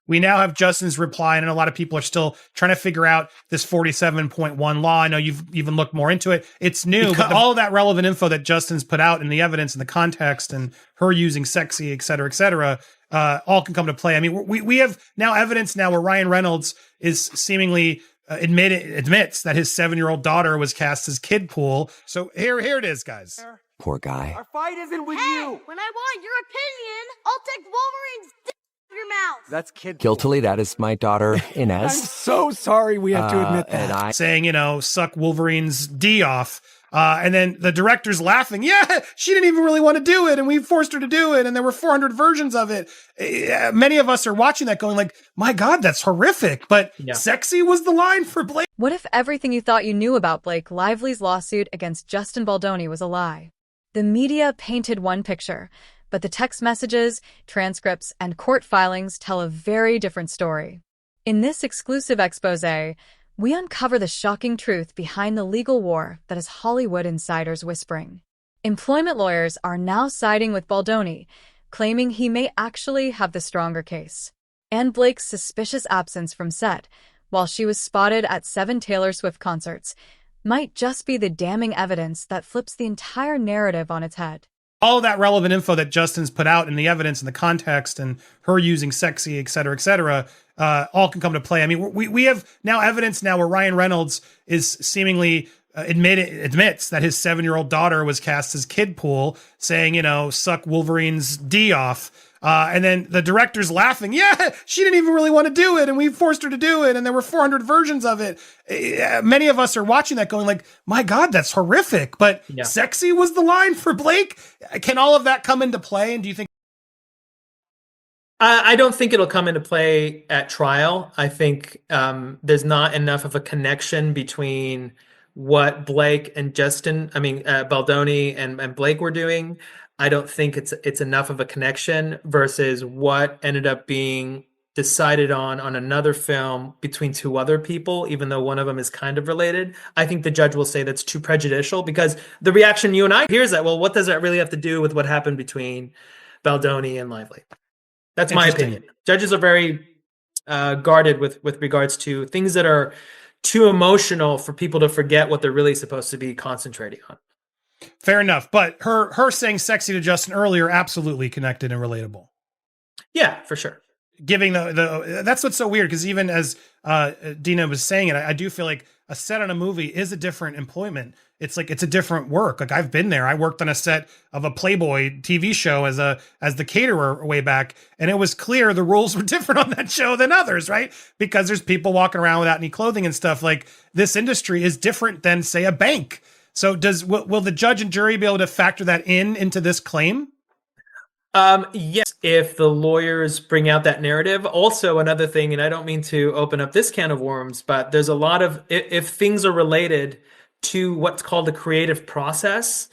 We now have Justin's reply, and a lot of people are still trying to figure out this 47.1 law. I know you've even looked more into it. It's new, but all of that relevant info that Justin's put out and the evidence and the context and her using sexy, et cetera, all can come to play. I mean, we have now evidence now where Ryan Reynolds is seemingly admits that his 7-year-old daughter was cast as kid pool. So here it is, guys. Poor guy. Our fight isn't with you. When I want your opinion, I'll take Wolverine's dick out of your mouth. That's kid. Guiltily, that is my daughter, I'm Inez. so sorry we have to admit that. And saying, suck Wolverine's D off. And then the director's laughing. Yeah, she didn't even really want to do it, and we forced her to do it, and there were 400 versions of it. Many of us are watching that going like, my God, that's horrific. But sexy was the line for Blake. What if everything you thought you knew about Blake Lively's lawsuit against Justin Baldoni was a lie? The media painted one picture, but the text messages, transcripts, and court filings tell a very different story. In this exclusive exposé, we uncover the shocking truth behind the legal war that is Hollywood insiders whispering. Employment lawyers are now siding with Baldoni, claiming he may actually have the stronger case. And Blake's suspicious absence from set, while she was spotted at 7 Taylor Swift concerts, might just be the damning evidence that flips the entire narrative on its head. All of that relevant info that Justin's put out and the evidence and the context and her using sexy, et cetera, all can come to play. I mean, we have now evidence now where Ryan Reynolds is seemingly admits that his 7-year-old daughter was cast as kid pool, saying, suck Wolverine's D off. And then the director's laughing. Yeah, she didn't even really want to do it, and we forced her to do it, and there were 400 versions of it. Many of us are watching that going like, my God, that's horrific. But sexy was the line for Blake. Can all of that come into play? And do you think? I don't think it'll come into play at trial. I think there's not enough of a connection between what Blake and Baldoni and Blake were doing. I don't think it's enough of a connection versus what ended up being decided on another film between 2 other people, even though one of them is kind of related. I think the judge will say that's too prejudicial because the reaction you and I hear is that, well, what does that really have to do with what happened between Baldoni and Lively? That's my opinion. Judges are very guarded with regards to things that are too emotional for people to forget what they're really supposed to be concentrating on. Fair enough. But her saying sexy to Justin earlier, absolutely connected and relatable. Yeah, for sure. Giving that's what's so weird, because even as Dina was saying it, I do feel like a set on a movie is a different employment. It's like, it's a different work. Like, I've been there. I worked on a set of a Playboy TV show as the caterer way back. And it was clear the rules were different on that show than others, right? Because there's people walking around without any clothing and stuff. Like, this industry is different than, say, a bank. So will the judge and jury be able to factor that into this claim? Yes, if the lawyers bring out that narrative. Also, another thing, and I don't mean to open up this can of worms, but there's a lot of, if things are related to what's called the creative process.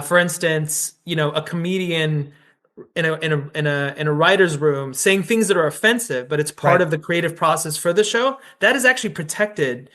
For instance, a comedian in a writer's room saying things that are offensive, but it's part of the creative process for the show. That is actually protected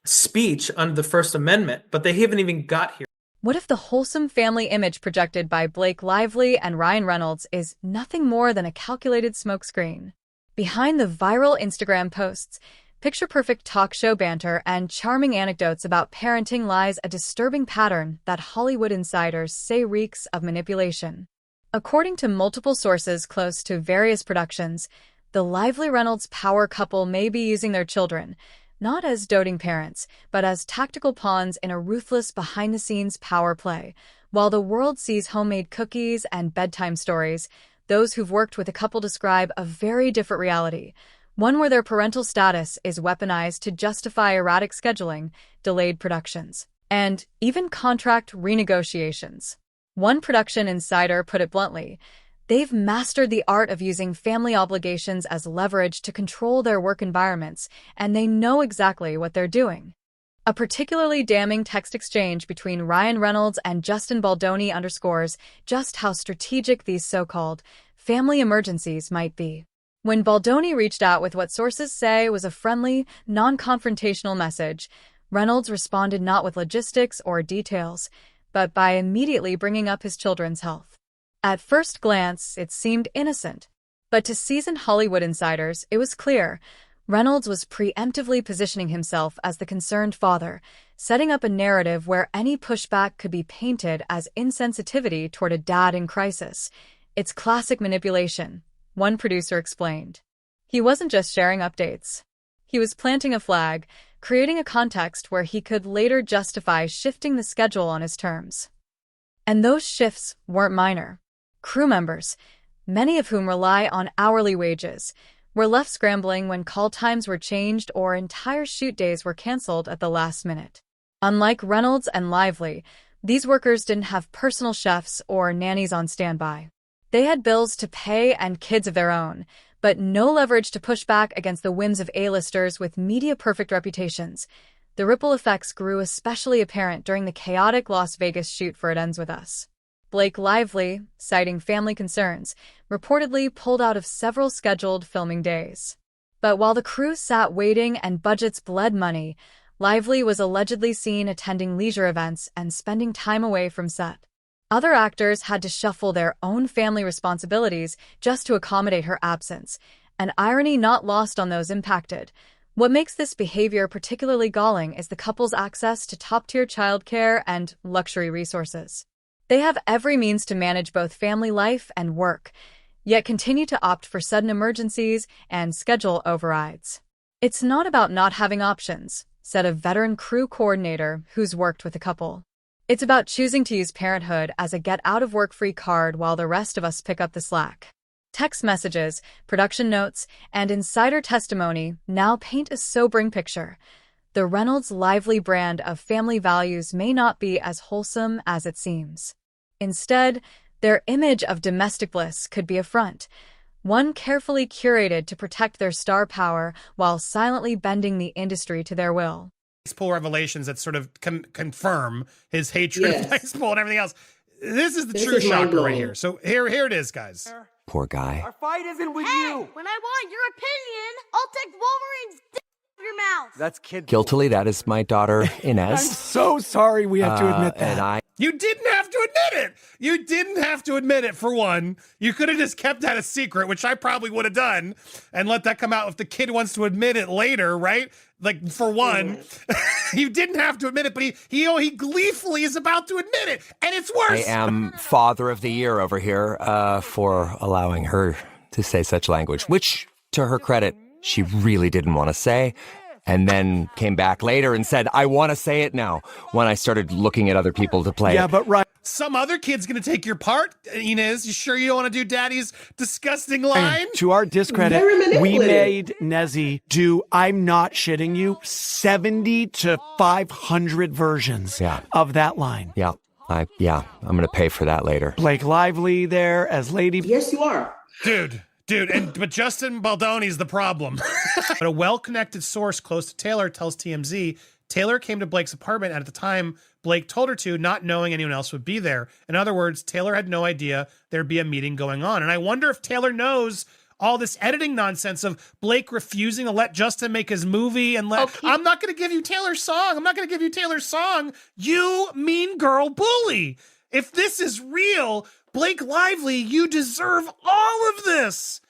speech under the First Amendment, but they haven't even got here. What if the wholesome family image projected by Blake Lively and Ryan Reynolds is nothing more than a calculated smokescreen? Behind the viral Instagram posts, picture-perfect talk show banter, and charming anecdotes about parenting lies a disturbing pattern that Hollywood insiders say reeks of manipulation. According to multiple sources close to various productions, the Lively-Reynolds power couple may be using their children, not as doting parents, but as tactical pawns in a ruthless behind-the-scenes power play. While the world sees homemade cookies and bedtime stories, those who've worked with the couple describe a very different reality, one where their parental status is weaponized to justify erratic scheduling, delayed productions, and even contract renegotiations. One production insider put it bluntly, they've mastered the art of using family obligations as leverage to control their work environments, and they know exactly what they're doing. A particularly damning text exchange between Ryan Reynolds and Justin Baldoni underscores just how strategic these so-called family emergencies might be. When Baldoni reached out with what sources say was a friendly, non-confrontational message, Reynolds responded not with logistics or details, but by immediately bringing up his children's health. At first glance, it seemed innocent. But to seasoned Hollywood insiders, it was clear Reynolds was preemptively positioning himself as the concerned father, setting up a narrative where any pushback could be painted as insensitivity toward a dad in crisis. It's classic manipulation, one producer explained. He wasn't just sharing updates. He was planting a flag, creating a context where he could later justify shifting the schedule on his terms. And those shifts weren't minor. Crew members, many of whom rely on hourly wages, were left scrambling when call times were changed or entire shoot days were canceled at the last minute. Unlike Reynolds and Lively, these workers didn't have personal chefs or nannies on standby. They had bills to pay and kids of their own, but no leverage to push back against the whims of A-listers with media-perfect reputations. The ripple effects grew especially apparent during the chaotic Las Vegas shoot for It Ends With Us. Blake Lively, citing family concerns, reportedly pulled out of several scheduled filming days. But while the crew sat waiting and budgets bled money, Lively was allegedly seen attending leisure events and spending time away from set. Other actors had to shuffle their own family responsibilities just to accommodate her absence, an irony not lost on those impacted. What makes this behavior particularly galling is the couple's access to top-tier childcare and luxury resources. They have every means to manage both family life and work, yet continue to opt for sudden emergencies and schedule overrides. It's not about not having options, said a veteran crew coordinator who's worked with the couple. It's about choosing to use parenthood as a get-out-of-work-free card while the rest of us pick up the slack. Text messages, production notes, and insider testimony now paint a sobering picture. The Reynolds Lively brand of family values may not be as wholesome as it seems. Instead, their image of domestic bliss could be a front, one carefully curated to protect their star power while silently bending the industry to their will. Baseball revelations that sort of confirm his hatred of baseball and everything else. This is the true shocker right here. So here it is, guys. Poor guy. Our fight isn't with Hey, you. when I want your opinion, I'll take Wolverine's dick out of your mouth. That's kid. Guiltily, that is my daughter, I'm Inez. so sorry we have to admit that. And You didn't have to admit it. You didn't have to admit it, for one. You could have just kept that a secret, which I probably would have done, and let that come out if the kid wants to admit it later, right? Like, for one, you didn't have to admit it, but he gleefully is about to admit it, and it's worse. I am father of the year over here for allowing her to say such language, which, to her credit, she really didn't want to say. And then came back later and said, I want to say it now, when I started looking at other people to play Yeah, it. but right. Some other kid's going to take your part, Inez. You sure you don't want to do Daddy's disgusting line? To our discredit, we made Nezzy do, I'm not shitting you, 70 to 500 versions of that line. Yeah, I'm going to pay for that later. Blake Lively there as Lady. Yes, you are. Dude, but Justin Baldoni's the problem. But a well-connected source close to Taylor tells TMZ Taylor came to Blake's apartment, and at the time, Blake told her to, not knowing anyone else would be there. In other words, Taylor had no idea there'd be a meeting going on. And I wonder if Taylor knows all this editing nonsense of Blake refusing to let Justin make his movie and I'm not going to give you Taylor's song. I'm not going to give you Taylor's song. You mean girl bully. If this is real, Blake Lively, you deserve all of this.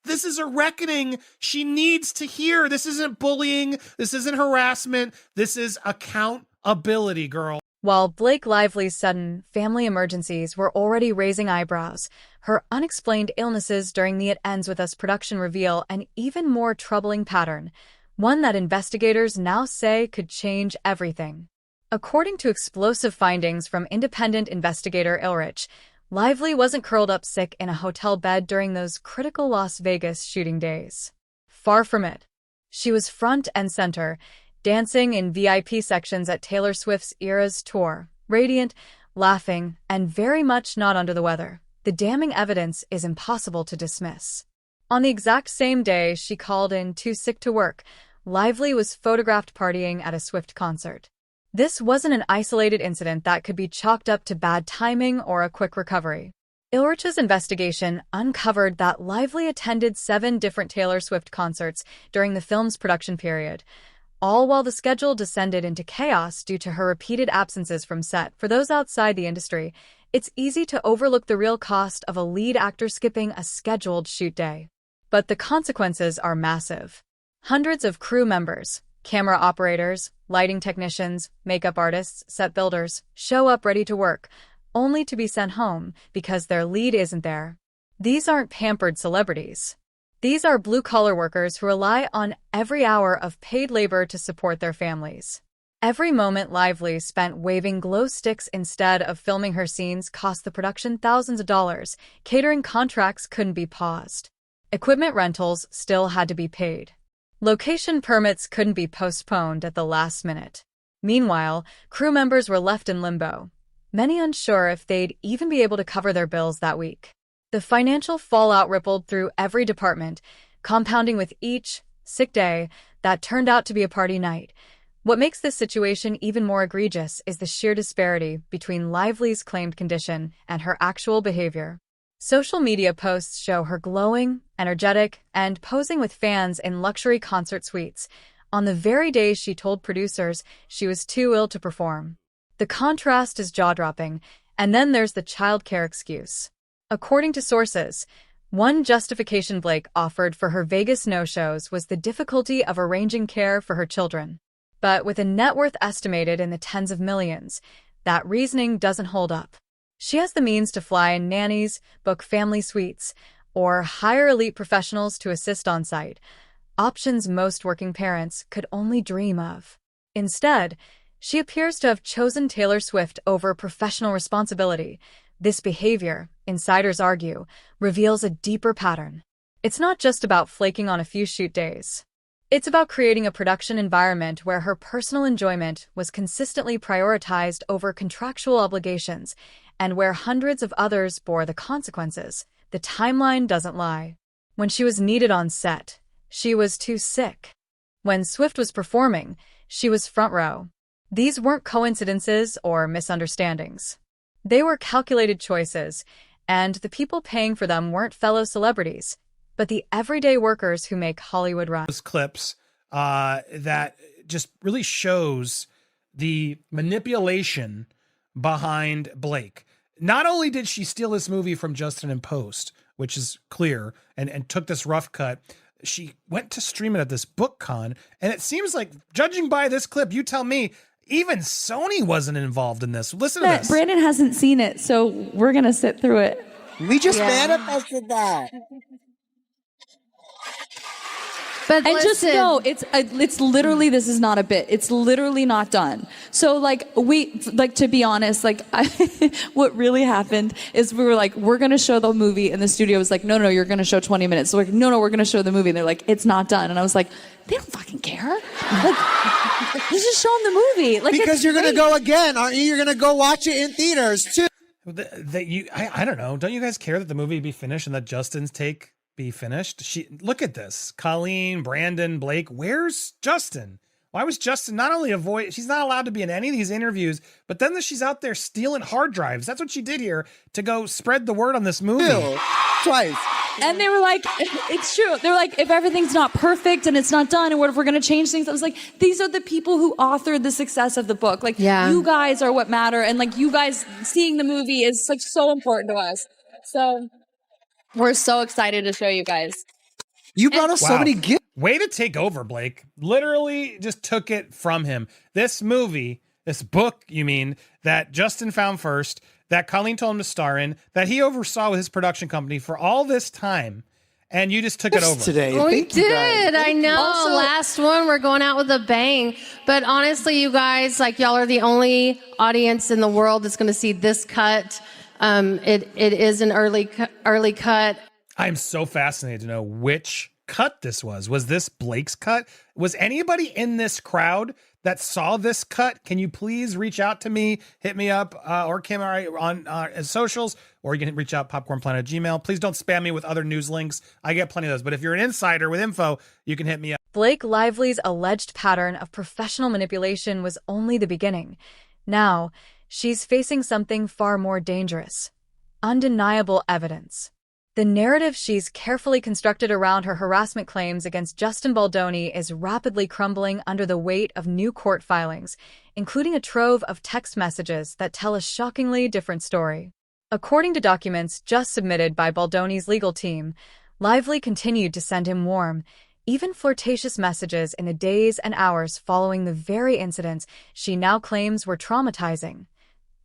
This is a reckoning she needs to hear. This isn't bullying. This isn't harassment. This is accountability, girl. While Blake Lively's sudden family emergencies were already raising eyebrows, her unexplained illnesses during the It Ends With Us production reveal an even more troubling pattern, one that investigators now say could change everything. According to explosive findings from independent investigator Ilrich, Lively wasn't curled up sick in a hotel bed during those critical Las Vegas shooting days. Far from it. She was front and center, dancing in VIP sections at Taylor Swift's Eras tour, radiant, laughing, and very much not under the weather. The damning evidence is impossible to dismiss. On the exact same day she called in too sick to work, Lively was photographed partying at a Swift concert. This wasn't an isolated incident that could be chalked up to bad timing or a quick recovery. Ilrich's investigation uncovered that Lively attended 7 different Taylor Swift concerts during the film's production period, all while the schedule descended into chaos due to her repeated absences from set. For those outside the industry, It's easy to overlook the real cost of a lead actor skipping a scheduled shoot day. But the consequences are massive. Hundreds of crew members, camera operators, lighting technicians, makeup artists, set builders, show up ready to work, only to be sent home because their lead isn't there. These aren't pampered celebrities. These are blue-collar workers who rely on every hour of paid labor to support their families. Every moment Lively spent waving glow sticks instead of filming her scenes cost the production thousands of dollars. Catering contracts couldn't be paused. Equipment rentals still had to be paid. Location permits couldn't be postponed at the last minute. Meanwhile, crew members were left in limbo, many unsure if they'd even be able to cover their bills that week. The financial fallout rippled through every department, compounding with each sick day that turned out to be a party night. What makes this situation even more egregious is the sheer disparity between Lively's claimed condition and her actual behavior. Social media posts show her glowing, energetic, and posing with fans in luxury concert suites on the very day she told producers she was too ill to perform. The contrast is jaw-dropping, and then there's the childcare excuse. According to sources, one justification Blake offered for her Vegas no-shows was the difficulty of arranging care for her children. But with a net worth estimated in the tens of millions, that reasoning doesn't hold up. She has the means to fly in nannies, book family suites, or hire elite professionals to assist on site, options most working parents could only dream of. Instead, she appears to have chosen Taylor Swift over professional responsibility. This behavior, insiders argue, reveals a deeper pattern. It's not just about flaking on a few shoot days. It's about creating a production environment where her personal enjoyment was consistently prioritized over contractual obligations, and where hundreds of others bore the consequences. The timeline doesn't lie. When she was needed on set, she was too sick. When Swift was performing, she was front row. These weren't coincidences or misunderstandings. They were calculated choices, and the people paying for them weren't fellow celebrities, but the everyday workers who make Hollywood run. Those clips that just really shows the manipulation behind Blake. Not only did she steal this movie from Justin in post, which is clear, and took this rough cut, she went to stream it at this book con, and it seems like, judging by this clip, you tell me, even Sony wasn't involved in this. Listen to this. Brandon hasn't seen it, so we're going to sit through it. We just manifested that. But and just know, it's literally, this is not a bit. It's literally not done. So to be honest, what really happened is we were like, we're going to show the movie, and the studio was like, no, you're going to show 20 minutes. So we're like, no, we're going to show the movie. And they're like, it's not done. And I was like, they don't fucking care. Let's just show them the movie. Because you're going to go again, aren't you? You're going to go watch it in theaters too. I don't know. Don't you guys care that the movie be finished and that Justin's take be finished? Look at this. Colleen, Brandon, Blake. Where's Justin? Why was Justin not only she's not allowed to be in any of these interviews, but then she's out there stealing hard drives. That's what she did here to go spread the word on this movie. Twice. And they were like, it's true. They were like, if everything's not perfect and it's not done, and what if we're going to change things? I was like, these are the people who authored the success of the book. You guys are what matter. And you guys seeing the movie is so important to us. So we're so excited to show you guys. You brought us so many gifts. Way to take over, Blake. Literally just took it from him. This movie, this book, you mean, that Justin found first, that Colleen told him to star in, that he oversaw with his production company for all this time, and you just took it over. Today. We did. I know. Also, last one, we're going out with a bang. But honestly, you guys, y'all are the only audience in the world that's going to see this cut. It is an early cut. I'm so fascinated to know which cut this was. Was this Blake's cut? Was anybody in this crowd that saw this cut? Can you please reach out to me, hit me up, or Kim on socials, or you can reach out popcornplanet@gmail.com. Please don't spam me with other news links. I get plenty of those. But if you're an insider with info, you can hit me up. Blake Lively's alleged pattern of professional manipulation was only the beginning. Now, she's facing something far more dangerous. Undeniable evidence. The narrative she's carefully constructed around her harassment claims against Justin Baldoni is rapidly crumbling under the weight of new court filings, including a trove of text messages that tell a shockingly different story. According to documents just submitted by Baldoni's legal team, Lively continued to send him warm, even flirtatious messages in the days and hours following the very incidents she now claims were traumatizing.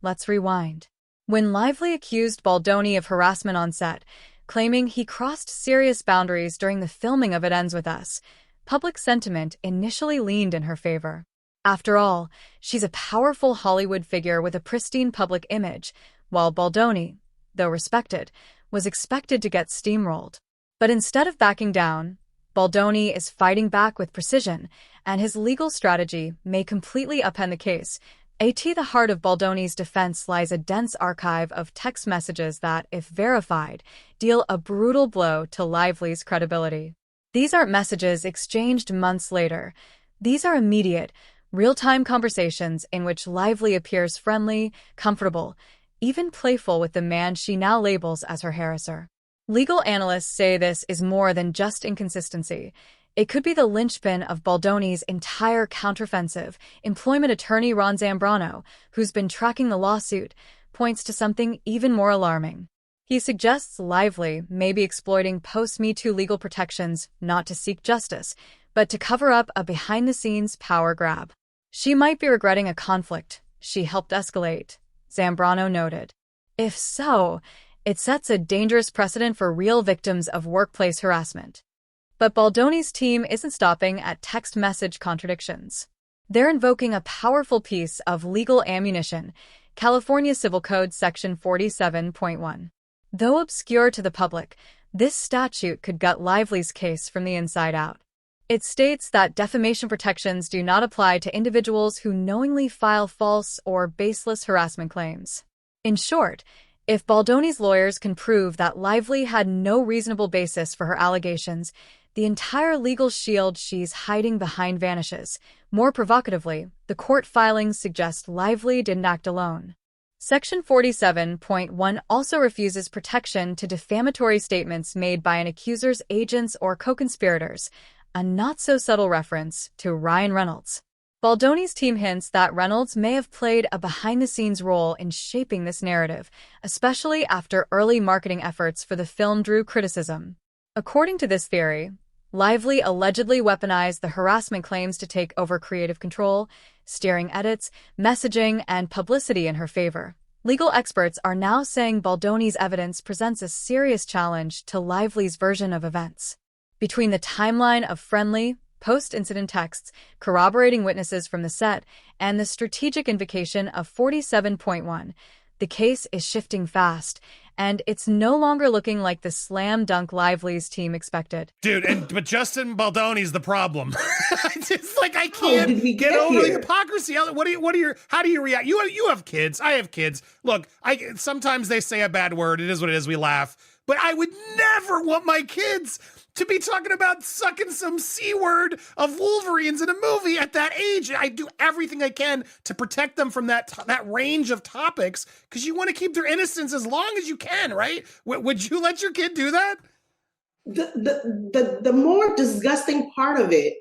Let's rewind. When Lively accused Baldoni of harassment on set, claiming he crossed serious boundaries during the filming of It Ends With Us, public sentiment initially leaned in her favor. After all, she's a powerful Hollywood figure with a pristine public image, while Baldoni, though respected, was expected to get steamrolled. But instead of backing down, Baldoni is fighting back with precision, and his legal strategy may completely upend the case. At the heart of Baldoni's defense lies a dense archive of text messages that, if verified, deal a brutal blow to Lively's credibility. These aren't messages exchanged months later. These are immediate, real-time conversations in which Lively appears friendly, comfortable, even playful with the man she now labels as her harasser. Legal analysts say this is more than just inconsistency. It could be the linchpin of Baldoni's entire counteroffensive. Employment attorney Ron Zambrano, who's been tracking the lawsuit, points to something even more alarming. He suggests Lively may be exploiting post-Me Too legal protections not to seek justice, but to cover up a behind-the-scenes power grab. She might be regretting a conflict she helped escalate, Zambrano noted. If so, it sets a dangerous precedent for real victims of workplace harassment. But Baldoni's team isn't stopping at text message contradictions. They're invoking a powerful piece of legal ammunition, California Civil Code Section 47.1. Though obscure to the public, this statute could gut Lively's case from the inside out. It states that defamation protections do not apply to individuals who knowingly file false or baseless harassment claims. In short, if Baldoni's lawyers can prove that Lively had no reasonable basis for her allegations, the entire legal shield she's hiding behind vanishes. More provocatively, the court filings suggest Lively didn't act alone. Section 47.1 also refuses protection to defamatory statements made by an accuser's agents or co-conspirators, a not-so-subtle reference to Ryan Reynolds. Baldoni's team hints that Reynolds may have played a behind-the-scenes role in shaping this narrative, especially after early marketing efforts for the film drew criticism. According to this theory, Lively allegedly weaponized the harassment claims to take over creative control, steering edits, messaging, and publicity in her favor. Legal experts are now saying Baldoni's evidence presents a serious challenge to Lively's version of events. Between the timeline of friendly, post-incident texts, corroborating witnesses from the set, and the strategic invocation of 47.1, the case is shifting fast, and it's no longer looking like the slam dunk Lively's team expected. Dude, but Justin Baldoni's the problem. It's like I can't get over the hypocrisy. How do you react? You have kids. I have kids. Look, sometimes they say a bad word. It is what it is. We laugh. But I would never want my kids to be talking about sucking some C-word of Wolverines in a movie at that age. I do everything I can to protect them from that range of topics because you want to keep their innocence as long as you can, right? Would you let your kid do that? The more disgusting part of it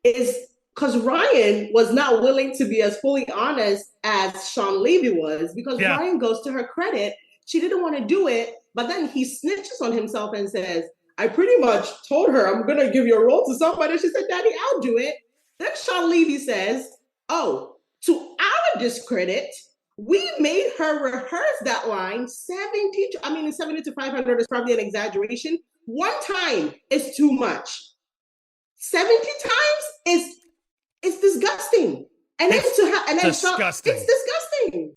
is because Ryan was not willing to be as fully honest as Sean Levy was, because Ryan goes to her credit. She didn't want to do it, but then he snitches on himself and says, I pretty much told her I'm going to give your role to somebody. She said, Daddy, I'll do it. Then Sean Levy says, oh, to our discredit, we made her rehearse that line 70 to 500 is probably an exaggeration. One time is too much. 70 times is disgusting. And then disgusting. It's disgusting.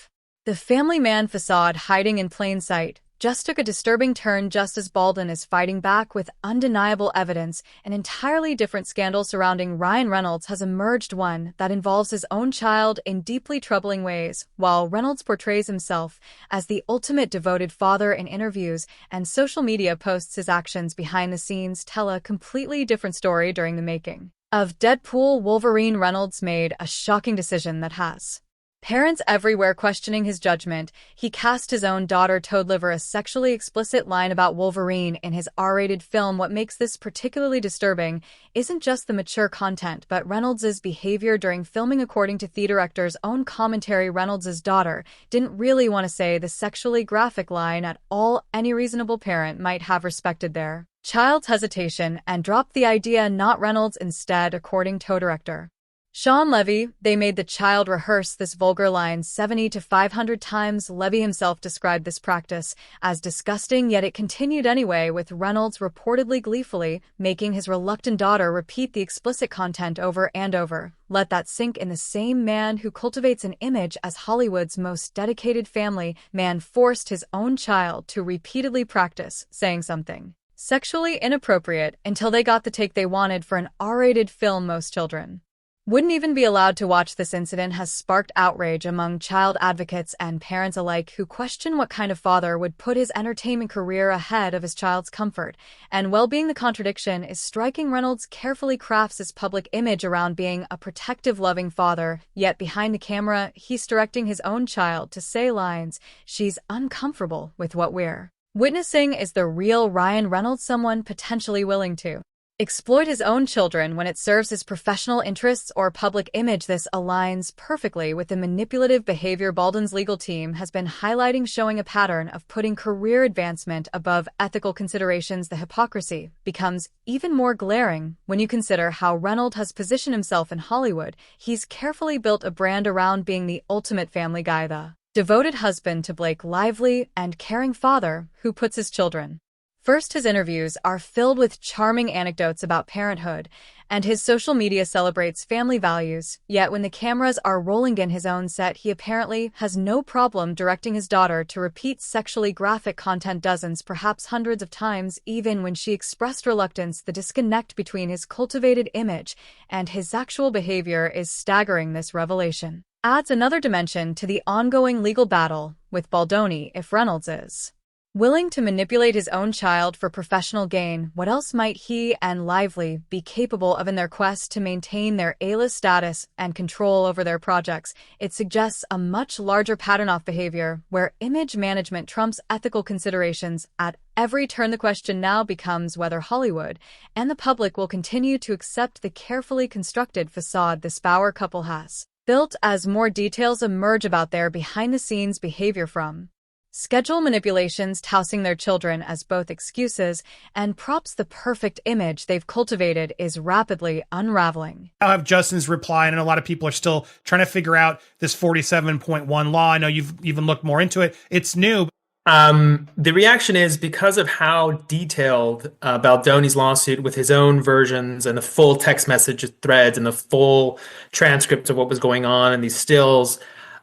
The family man facade hiding in plain sight just took a disturbing turn just as Baldwin is fighting back with undeniable evidence. An entirely different scandal surrounding Ryan Reynolds has emerged, one that involves his own child in deeply troubling ways. While Reynolds portrays himself as the ultimate devoted father in interviews and social media posts, his actions behind the scenes tell a completely different story. During the making of Deadpool, Wolverine, Reynolds made a shocking decision that has Parents everywhere questioning his judgment, he cast his own daughter to deliver a sexually explicit line about Wolverine in his R-rated film. What makes this particularly disturbing isn't just the mature content, but Reynolds' behavior during filming. According to the director's own commentary, Reynolds' daughter didn't really want to say the sexually graphic line at all. Any reasonable parent might have respected their child's hesitation and dropped the idea, not Reynolds instead, according to director Shawn Levy. They made the child rehearse this vulgar line 70 to 500 times. Levy himself described this practice as disgusting, yet it continued anyway, with Reynolds reportedly gleefully making his reluctant daughter repeat the explicit content over and over. Let that sink in. The same man who cultivates an image as Hollywood's most dedicated family man forced his own child to repeatedly practice saying something sexually inappropriate until they got the take they wanted for an R-rated film most children wouldn't even be allowed to watch. This incident has sparked outrage among child advocates and parents alike, who question what kind of father would put his entertainment career ahead of his child's comfort and well-being. The contradiction is striking. Reynolds carefully crafts his public image around being a protective, loving father, yet behind the camera, he's directing his own child to say lines she's uncomfortable with. What we're witnessing is the real Ryan Reynolds, someone potentially willing to exploit his own children when it serves his professional interests or public image. This aligns perfectly with the manipulative behavior Baldwin's legal team has been highlighting, showing a pattern of putting career advancement above ethical considerations. The hypocrisy becomes even more glaring when you consider how Reynolds has positioned himself in Hollywood. He's carefully built a brand around being the ultimate family guy, the devoted husband to Blake Lively, and caring father who puts his children first. His interviews are filled with charming anecdotes about parenthood, and his social media celebrates family values. Yet when the cameras are rolling in his own set, he apparently has no problem directing his daughter to repeat sexually graphic content dozens, perhaps hundreds of times, even when she expressed reluctance. The disconnect between his cultivated image and his actual behavior is staggering. This revelation adds another dimension to the ongoing legal battle with Baldoni. If Reynolds is willing to manipulate his own child for professional gain, what else might he and Lively be capable of in their quest to maintain their A-list status and control over their projects? It suggests a much larger pattern of behavior where image management trumps ethical considerations at every turn. The question now becomes whether Hollywood and the public will continue to accept the carefully constructed facade this Bauer couple has built as more details emerge about their behind-the-scenes behavior, from schedule manipulations tossing their children as both excuses and props. The perfect image they've cultivated is rapidly unraveling. I'll have Justin's reply, and a lot of people are still trying to figure out this 47.1 law. I know you've even looked more into it. It's new. The reaction is because of how detailed Baldoni's lawsuit, with his own versions and the full text message threads and the full transcripts of what was going on and these stills,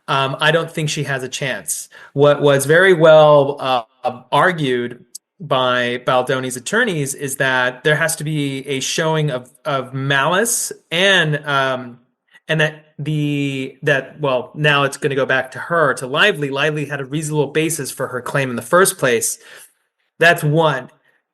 I don't think she has a chance. What was very well argued by Baldoni's attorneys is that there has to be a showing of malice, and that well, now it's going to go back to her, to Lively. Lively had a reasonable basis for her claim in the first place. That's one.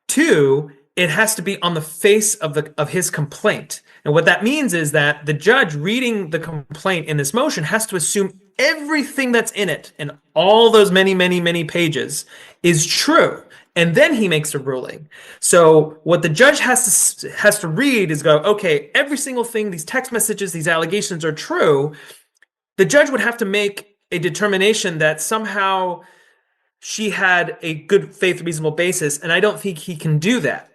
Two, it has to be on the face of his complaint. And what that means is that the judge reading the complaint in this motion has to assume everything that's in it and all those many, many, many pages is true. And then he makes a ruling. So what the judge has to read is go, okay, every single thing, these text messages, these allegations are true. The judge would have to make a determination that somehow she had a good faith, reasonable basis. And I don't think he can do that.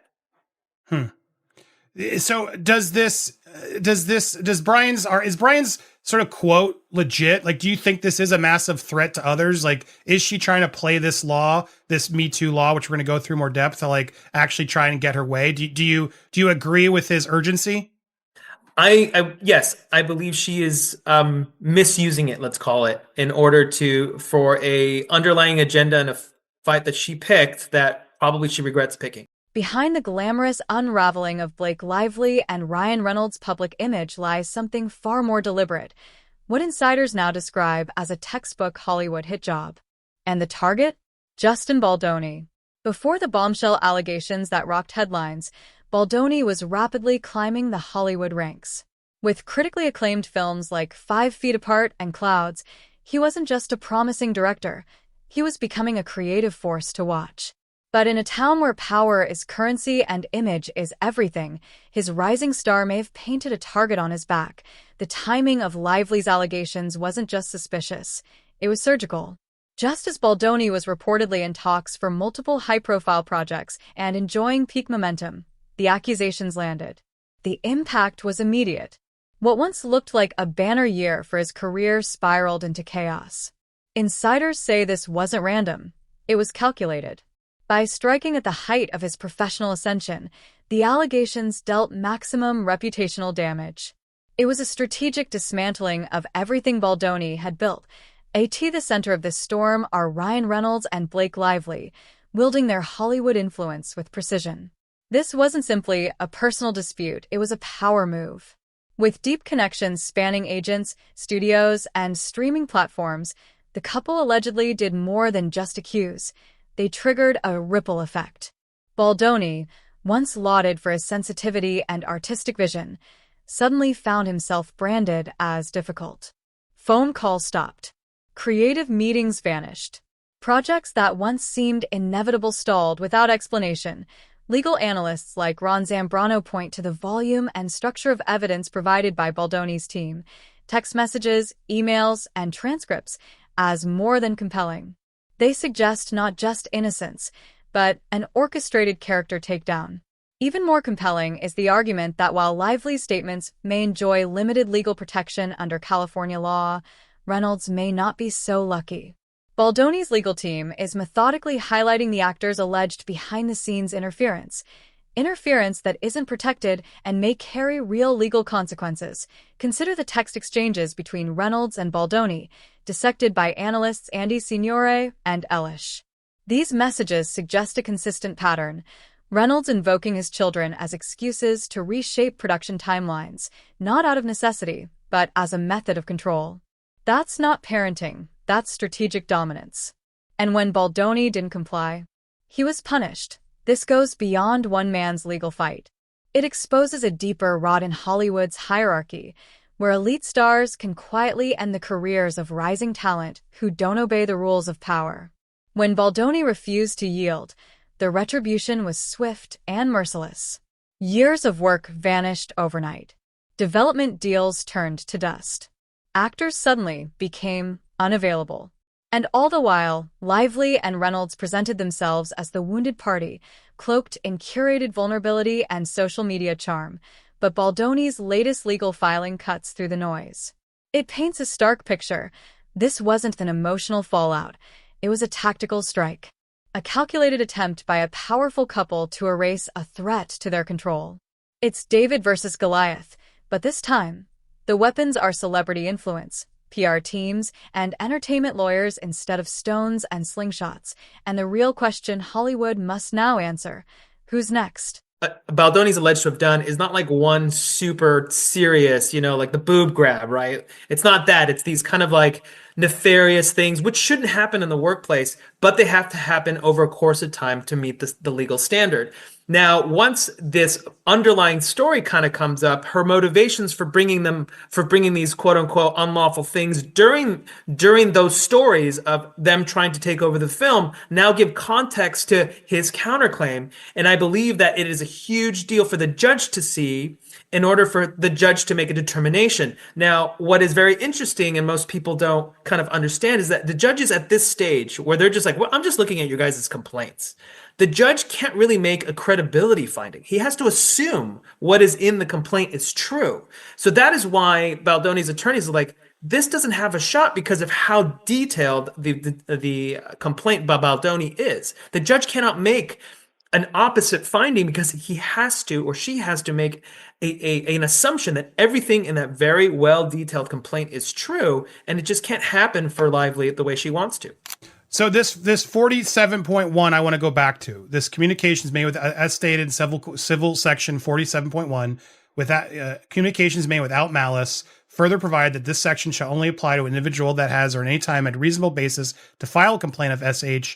So is Brian's sort of quote legit? Like, do you think this is a massive threat to others? Like, is she trying to play this law, this Me Too law, which we're going to go through more depth, to like actually try and get her way? Do you agree with his urgency? Yes, I believe she is misusing it, let's call it, in order for a underlying agenda and a fight that she picked that probably she regrets picking. Behind the glamorous unraveling of Blake Lively and Ryan Reynolds' public image lies something far more deliberate, what insiders now describe as a textbook Hollywood hit job. And the target? Justin Baldoni. Before the bombshell allegations that rocked headlines, Baldoni was rapidly climbing the Hollywood ranks. With critically acclaimed films like 5 Feet Apart and Clouds, he wasn't just a promising director, he was becoming a creative force to watch. But in a town where power is currency and image is everything, his rising star may have painted a target on his back. The timing of Lively's allegations wasn't just suspicious, it was surgical. Just as Baldoni was reportedly in talks for multiple high-profile projects and enjoying peak momentum, the accusations landed. The impact was immediate. What once looked like a banner year for his career spiraled into chaos. Insiders say this wasn't random, it was calculated. By striking at the height of his professional ascension, the allegations dealt maximum reputational damage. It was a strategic dismantling of everything Baldoni had built. At the center of this storm are Ryan Reynolds and Blake Lively, wielding their Hollywood influence with precision. This wasn't simply a personal dispute, it was a power move. With deep connections spanning agents, studios, and streaming platforms, the couple allegedly did more than just accuse. They triggered a ripple effect. Baldoni, once lauded for his sensitivity and artistic vision, suddenly found himself branded as difficult. Phone calls stopped. Creative meetings vanished. Projects that once seemed inevitable stalled without explanation. Legal analysts like Ron Zambrano point to the volume and structure of evidence provided by Baldoni's team, text messages, emails, and transcripts, as more than compelling. They suggest not just innocence, but an orchestrated character takedown. Even more compelling is the argument that while Lively's statements may enjoy limited legal protection under California law, Reynolds may not be so lucky. Baldoni's legal team is methodically highlighting the actor's alleged behind-the-scenes interference that isn't protected and may carry real legal consequences. Consider the text exchanges between Reynolds and Baldoni, dissected by analysts Andy Signore and Elish. These messages suggest a consistent pattern, Reynolds invoking his children as excuses to reshape production timelines, not out of necessity, but as a method of control. That's not parenting, that's strategic dominance. And when Baldoni didn't comply, he was punished. This goes beyond one man's legal fight. It exposes a deeper rot in Hollywood's hierarchy, where elite stars can quietly end the careers of rising talent who don't obey the rules of power. When Baldoni refused to yield, the retribution was swift and merciless. Years of work vanished overnight. Development deals turned to dust. Actors suddenly became unavailable. And all the while, Lively and Reynolds presented themselves as the wounded party, cloaked in curated vulnerability and social media charm. But Baldoni's latest legal filing cuts through the noise. It paints a stark picture. This wasn't an emotional fallout. It was a tactical strike. A calculated attempt by a powerful couple to erase a threat to their control. It's David versus Goliath, but this time, the weapons are celebrity influence, PR teams, and entertainment lawyers instead of stones and slingshots. And the real question Hollywood must now answer: who's next? Baldoni's alleged to have done is not like one super serious, like the boob grab, right? It's not that. It's these kind of like nefarious things, which shouldn't happen in the workplace, but they have to happen over a course of time to meet the legal standard. Now, once this underlying story kind of comes up, her motivations for bringing these quote unquote unlawful things during those stories of them trying to take over the film now give context to his counterclaim. And I believe that it is a huge deal for the judge to see in order for the judge to make a determination. Now, what is very interesting and most people don't kind of understand is that the judges at this stage where they're just like, well, I'm just looking at your guys' complaints. The judge can't really make a credibility finding. He has to assume what is in the complaint is true. So that is why Baldoni's attorneys are like, this doesn't have a shot because of how detailed the complaint by Baldoni is. The judge cannot make an opposite finding because he has to, or she has to make an assumption that everything in that very well-detailed complaint is true, and it just can't happen for Lively the way she wants to. So this 47.1, I want to go back to this communications made with, as stated in civil section 47.1, with that communications made without malice. Further provide that this section shall only apply to an individual that has or at any time had reasonable basis to file a complaint of SAH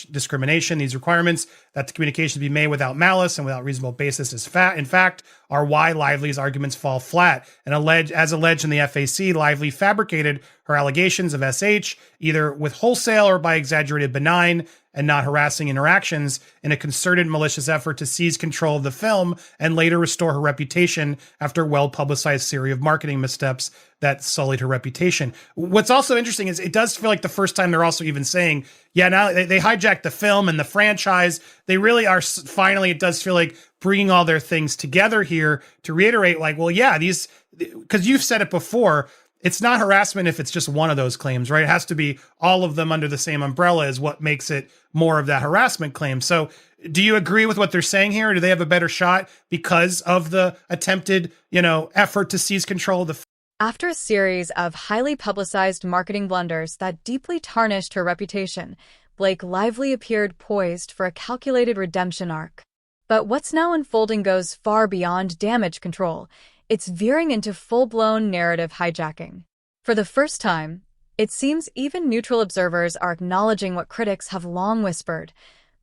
discrimination. These requirements that the communication be made without malice and without reasonable basis in fact are why Lively's arguments fall flat. And as alleged in the FAC, Lively fabricated her allegations of SH, either with wholesale or by exaggerated benign and not harassing interactions, in a concerted malicious effort to seize control of the film and later restore her reputation after a well-publicized series of marketing missteps that sullied her reputation. What's also interesting is it does feel like the first time they're also even saying, yeah, now they hijacked the film and the franchise. They really are finally, it does feel like bringing all their things together here to reiterate like, well, yeah, these, because you've said it before, it's not harassment if it's just one of those claims, right? It has to be all of them under the same umbrella is what makes it more of that harassment claim. So do you agree with what they're saying here? Or do they have a better shot because of the attempted, effort to seize control of the film? After a series of highly publicized marketing blunders that deeply tarnished her reputation, Blake Lively appeared poised for a calculated redemption arc. But what's now unfolding goes far beyond damage control. It's veering into full-blown narrative hijacking. For the first time, it seems even neutral observers are acknowledging what critics have long whispered.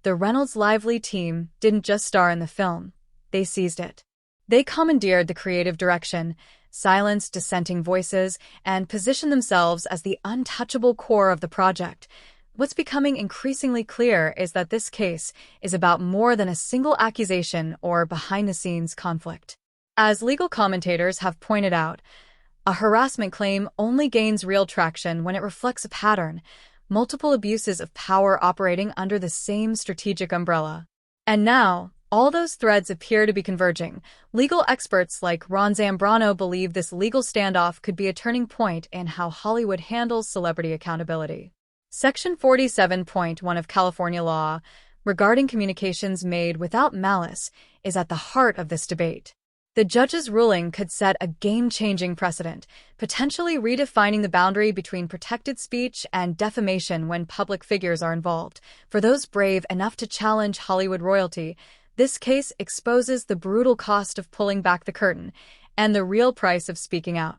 The Reynolds-Lively team didn't just star in the film. They seized it. They commandeered the creative direction, silenced dissenting voices, and positioned themselves as the untouchable core of the project. What's becoming increasingly clear is that this case is about more than a single accusation or behind-the-scenes conflict. As legal commentators have pointed out, a harassment claim only gains real traction when it reflects a pattern, multiple abuses of power operating under the same strategic umbrella. And now, all those threads appear to be converging. Legal experts like Ron Zambrano believe this legal standoff could be a turning point in how Hollywood handles celebrity accountability. Section 47.1 of California law, regarding communications made without malice, is at the heart of this debate. The judge's ruling could set a game-changing precedent, potentially redefining the boundary between protected speech and defamation when public figures are involved. For those brave enough to challenge Hollywood royalty, this case exposes the brutal cost of pulling back the curtain and the real price of speaking out.